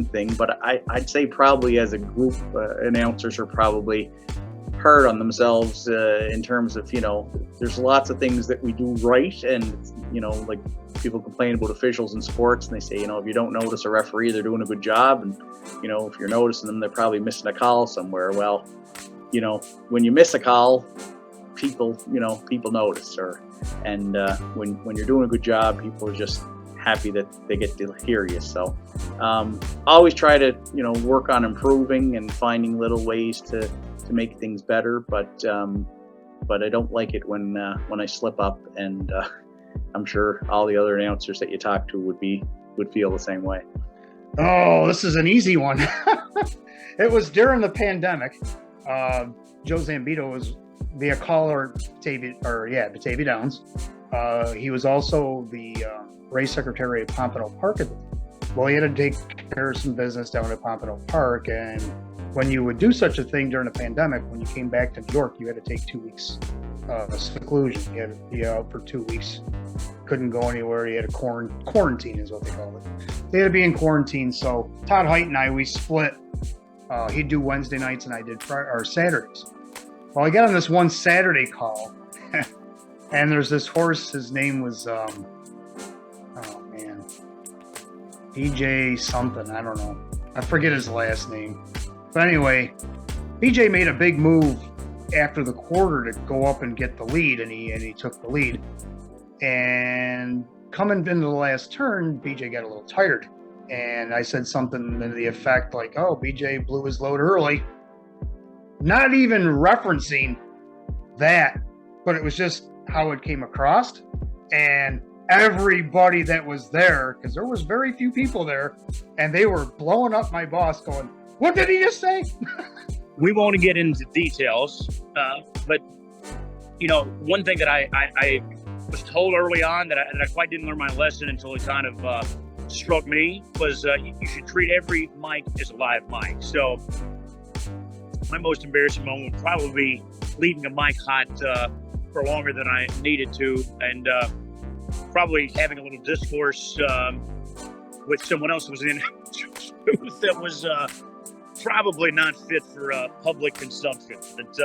thing, but I'd say probably as a group, announcers are probably hard on themselves in terms of, there's lots of things that we do right, and, like people complain about officials in sports, and they say, if you don't notice a referee, they're doing a good job, and, if you're noticing them, they're probably missing a call somewhere. Well, when you miss a call, people notice, and when you're doing a good job, people are just happy that they get to hear you. So always try to work on improving and finding little ways to make things better, but I don't like it when I slip up, and I'm sure all the other announcers that you talk to would feel the same way. Oh, this is an easy one. It was during the pandemic. Joe Zambito was the caller Batavia Downs. He was also the race secretary at Pompano Park. Well, he had to take care of some business down at Pompano Park, and when you would do such a thing during the pandemic, when you came back to New York, you had to take 2 weeks seclusion. You had to be out for 2 weeks. Couldn't go anywhere. You had to quarantine is what they called it. They had to be in quarantine. So Todd Height and I, we split. He'd do Wednesday nights and I did Saturdays. Well, I got on this one Saturday call, and there's this horse. His name was, BJ something. I don't know. I forget his last name. But anyway, BJ made a big move after the quarter to go up and get the lead, and he took the lead. And coming into the last turn, BJ got a little tired. And I said something to the effect like, oh, BJ blew his load early. Not even referencing that, but it was just how it came across. And everybody that was there, because there was very few people there, and they were blowing up my boss going, what did he just say? We won't get into details, but, one thing that I was told early on that I quite didn't learn my lesson until it kind of struck me was you should treat every mic as a live mic. So my most embarrassing moment would probably be leaving a mic hot for longer than I needed to, and probably having a little discourse with someone else who was in that was probably not fit for public consumption. But,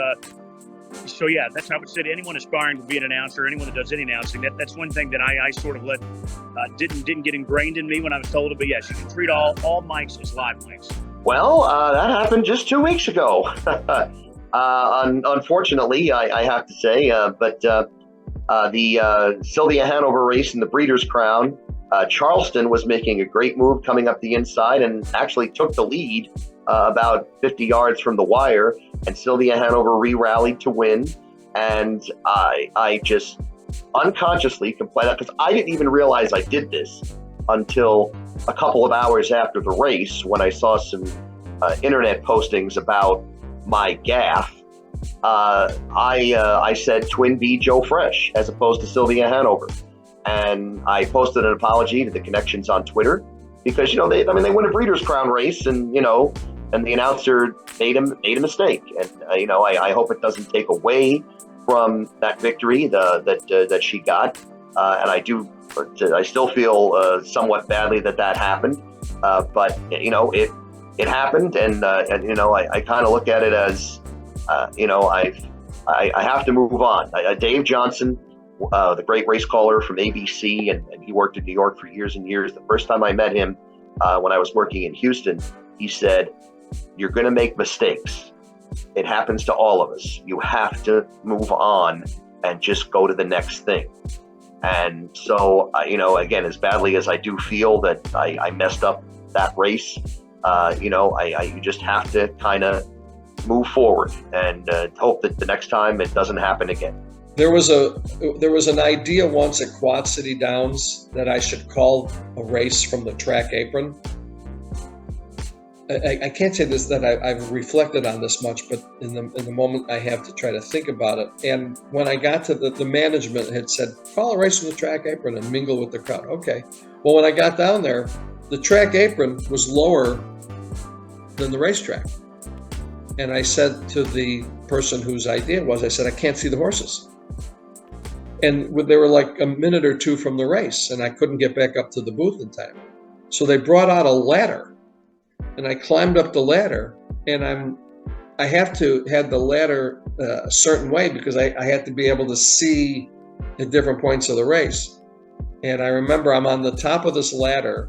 so yeah, that's how I would say to anyone aspiring to be an announcer, anyone that does any announcing, that's one thing that I sort of let didn't get ingrained in me when I was told to. But yes, you can treat all mics as live mics. Well, that happened just 2 weeks ago. Unfortunately, I have to say, but the Sylvia Hanover race in the Breeders' Crown, Charleston was making a great move coming up the inside and actually took the lead about 50 yards from the wire, and Sylvia Hanover re-rallied to win. And I just unconsciously complained, because I didn't even realize I did this until a couple of hours after the race when I saw some internet postings about my gaffe. I said Twin B Joe Fresh as opposed to Sylvia Hanover, and I posted an apology to the connections on Twitter, because they win a Breeders' Crown race, and and the announcer made a mistake, and I hope it doesn't take away from that victory that she got, and I still feel somewhat badly that happened, but it happened, and I kind of look at it as I have to move on. Dave Johnson, the great race caller from ABC, and he worked in New York for years and years. The first time I met him when I was working in Houston, he said, "You're going to make mistakes. It happens to all of us. You have to move on and just go to the next thing." And so, again, as badly as I do feel that I messed up that race, you just have to kind of move forward and hope that the next time it doesn't happen again. There was an idea once at Quad City Downs that I should call a race from the track apron. I can't say this that I've reflected on this much, but in the moment I have to try to think about it. And when I got to the management had said, call a race from the track apron and mingle with the crowd. Okay. Well, when I got down there, the track apron was lower than the racetrack. And I said to the person whose idea it was, I said, I can't see the horses. And they were like a minute or two from the race, and I couldn't get back up to the booth in time. So they brought out a ladder. And I climbed up the ladder, and I have to have the ladder a certain way because I had to be able to see at different points of the race. And I remember I'm on the top of this ladder,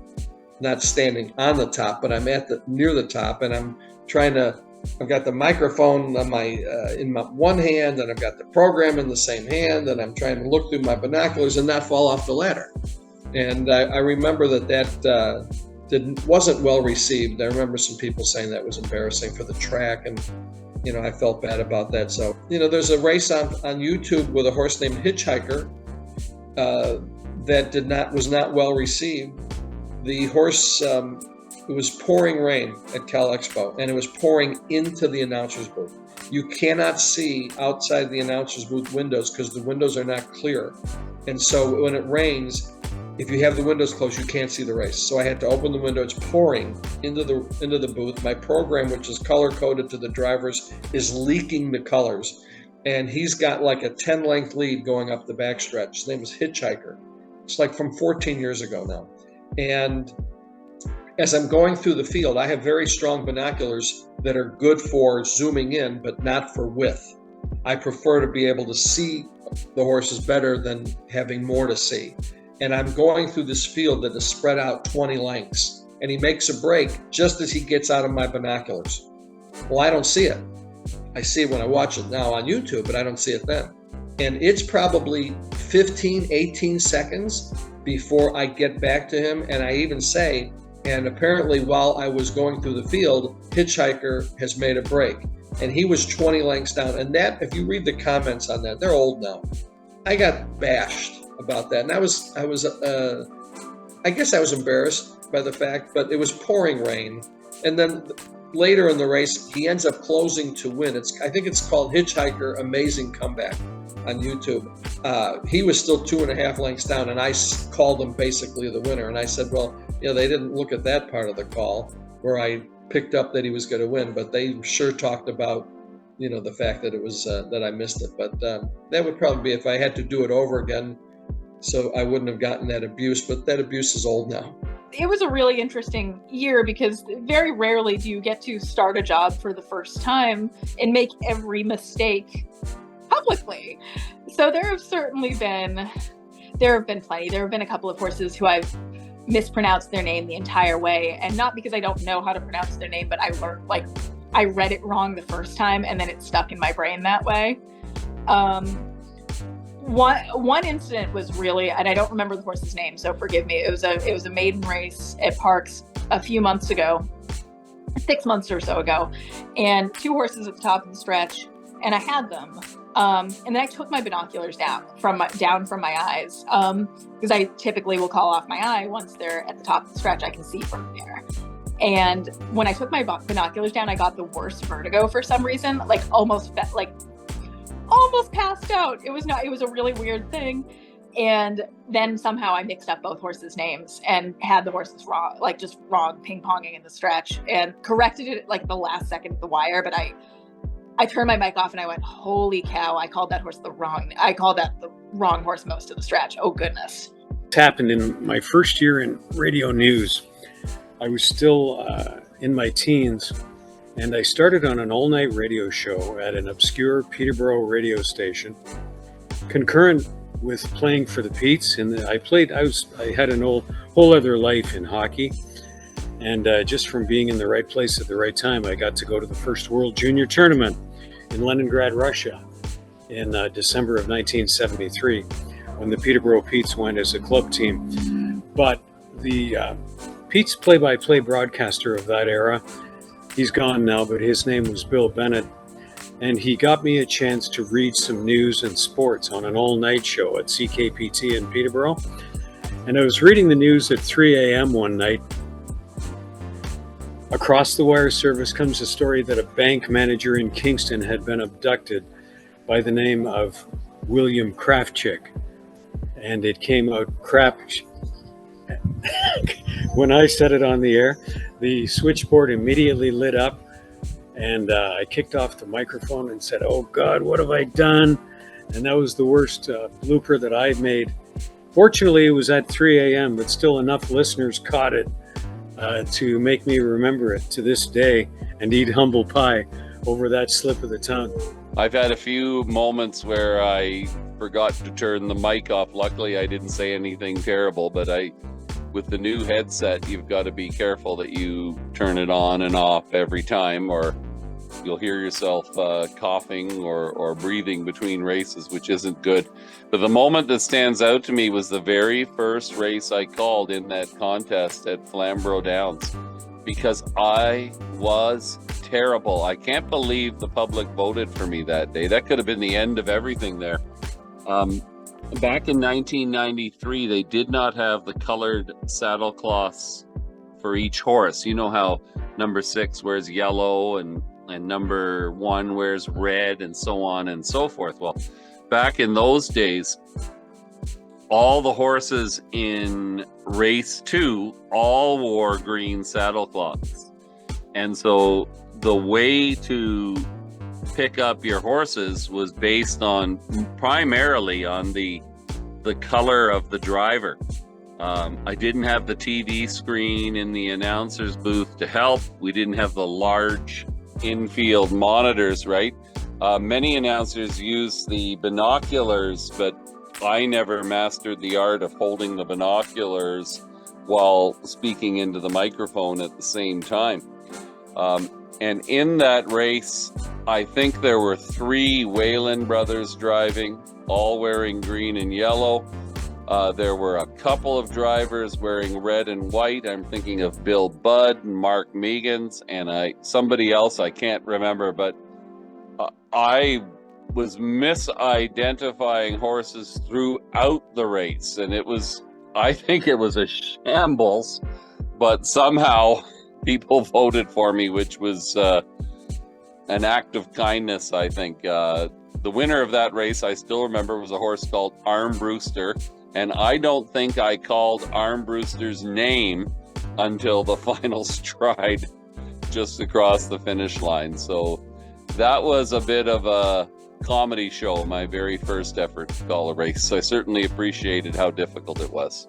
not standing on the top, but I'm near the top, and I've got the microphone on in my one hand, and I've got the program in the same hand, and I'm trying to look through my binoculars and not fall off the ladder. And I remember that wasn't well received. I remember some people saying that was embarrassing for the track, and I felt bad about that. So there's a race on YouTube with a horse named Hitchhiker that was not well received. The horse, it was pouring rain at Cal Expo, and it was pouring into the announcer's booth. You cannot see outside the announcer's booth windows because the windows are not clear, and so when it rains, if you have the windows closed, you can't see the race. So I had to open the window. It's pouring into the booth. My program, which is color coded to the drivers, is leaking the colors. And he's got like a 10-length lead going up the backstretch. His name is Hitchhiker. It's like from 14 years ago now. And as I'm going through the field, I have very strong binoculars that are good for zooming in, but not for width. I prefer to be able to see the horses better than having more to see. And I'm going through this field that is spread out 20 lengths. And he makes a break just as he gets out of my binoculars. Well, I don't see it. I see it when I watch it now on YouTube, but I don't see it then. And it's probably 15, 18 seconds before I get back to him. And I even say, and apparently while I was going through the field, Hitchhiker has made a break. And he was 20 lengths down. And that, if you read the comments on that, they're old now. I got bashed about that, and I guess I was embarrassed by the fact, but it was pouring rain, and then later in the race he ends up closing to win. I think it's called Hitchhiker Amazing Comeback on YouTube. He was still 2.5 lengths down, and I called him basically the winner. And I said, well, they didn't look at that part of the call where I picked up that he was going to win, but they sure talked about the fact that it was that I missed it. But that would probably be if I had to do it over again. So I wouldn't have gotten that abuse, but that abuse is old now. It was a really interesting year because very rarely do you get to start a job for the first time and make every mistake publicly. So there have been plenty. There have been a couple of horses who I've mispronounced their name the entire way, and not because I don't know how to pronounce their name, but I learned, I read it wrong the first time and then it stuck in my brain that way. One incident was really, and I don't remember the horse's name, so forgive me. It was a maiden race at Parks a few months ago, 6 months or so ago, and 2 horses at the top of the stretch, and I had them. And then I took my binoculars down from my eyes, because I typically will call off my eye once they're at the top of the stretch. I can see from there. And when I took my binoculars down, I got the worst vertigo for some reason, almost passed out. It was a really weird thing. And then somehow I mixed up both horses' names and had the horses wrong, just wrong ping-ponging in the stretch, and corrected it at the last second of the wire. But I turned my mic off and I went, holy cow, I called that the wrong horse most of the stretch. Oh goodness. It happened in my first year in radio news. I was still in my teens, and I started on an all-night radio show at an obscure Peterborough radio station, concurrent with playing for the Petes. And I had an whole other life in hockey, and just from being in the right place at the right time, I got to go to the first World Junior Tournament in Leningrad, Russia, in December of 1973, when the Peterborough Petes went as a club team. But the Pete's play-by-play broadcaster of that era. He's gone now, but his name was Bill Bennett. And he got me a chance to read some news and sports on an all-night show at CKPT in Peterborough. And I was reading the news at 3 a.m. one night. Across the wire service comes a story that a bank manager in Kingston had been abducted by the name of William Kraftchick. And it came out crap. When I said it on the air, the switchboard immediately lit up, and I kicked off the microphone and said, "Oh God, what have I done?" And that was the worst blooper that I've made. Fortunately, it was at 3 a.m., but still enough listeners caught it to make me remember it to this day and eat humble pie over that slip of the tongue. I've had a few moments where I forgot to turn the mic off. Luckily, I didn't say anything terrible, but with the new headset, you've got to be careful that you turn it on and off every time, or you'll hear yourself coughing or breathing between races, which isn't good. But the moment that stands out to me was the very first race I called in that contest at Flamborough Downs, because I was terrible. I can't believe the public voted for me that day. That could have been the end of everything there. Back in 1993, they did not have the colored saddlecloths for each horse. You know how number 6 wears yellow and number 1 wears red and so on and so forth. Well, back in those days, all the horses in race 2 all wore green saddlecloths. And so the way to pick up your horses was based on primarily on the color of the driver. I didn't have the TV screen in the announcer's booth to help. We didn't have the large infield monitors, right? Many announcers use the binoculars, but I never mastered the art of holding the binoculars while speaking into the microphone at the same time. And in that race, I think there were 3 Whalen brothers driving, all wearing green and yellow. There were a couple of drivers wearing red and white. I'm thinking of Bill Budd and Mark Meegans and somebody else I can't remember, but I was misidentifying horses throughout the race, and I think it was a shambles, but somehow people voted for me, which was an act of kindness, I think. The winner of that race, I still remember, was a horse called Armbruster, and I don't think I called Armbruster's name until the final stride just across the finish line. So that was a bit of a comedy show, my very first effort to call a race. So I certainly appreciated how difficult it was.